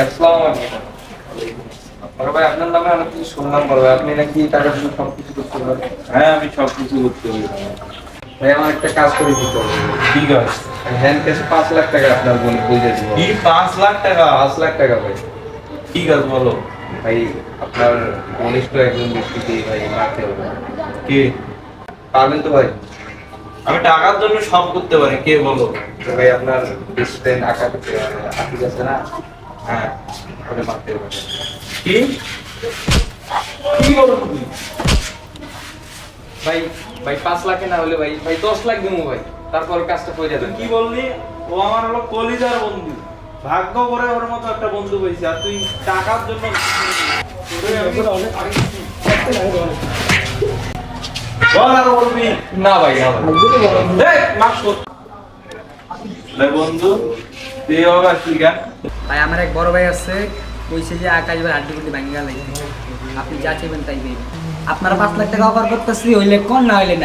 আসসালামু আলাইকুম। বড় ভাই আপনার নামে অনেক কিছু শুনলাম, বড় ভাই আপনি নাকি টাকা দিয়ে সবকিছু করতে পারেন। হ্যাঁ, আমি সবকিছু করতে পারি। ভাই আমার একটা কাজ করে দিতে হবে। ঠিক আছে। হ্যান্ড ক্যাশে 5 লাখ টাকা আপনার বোন বুঝে দিব। কি 5 লাখ টাকা? 5 লাখ টাকা ভাই। ঠিক আছে, বলো। ভাই আপনার ঘনিষ্ঠ একজন ব্যক্তিকে ভাই মারতে হবে। কে? পারবেন তো ভাই? আমি টাকার জন্য সব করতে পারি, কে বলো? তো ভাই আপনার বেস্ট ফ্রেন্ড আকিব আছে না? হ্যাঁ। ওকে মারতে হবে। কি কি বলো তুমি? ভাই ভাই 5 লাখে না হলে ভাই 10 লাখ দিব ভাই, তারপর কাজটা করে তুই দেন। কি বললি? ও আমার হলো কলিজার বন্ধু। ভাগ্য করে ওর মতো একটা বন্ধু পেয়েছি, আর তুই টাকার জন্য বল আর বলবি না ভাই না ভাই। বন্ধু তুই এভাবে আসলি কেন? ভাই আমার এক বড় ভাই আছে, কইছে যে আকাশ ভাই হাড্ডি গুড্ডি ভাঙিয়া লাগে, আপনি যা চাইবেন তাই দিবেন। আপনারা 5 লাখ টাকা অফার করতেছি, হইলে কোন না হইলে না।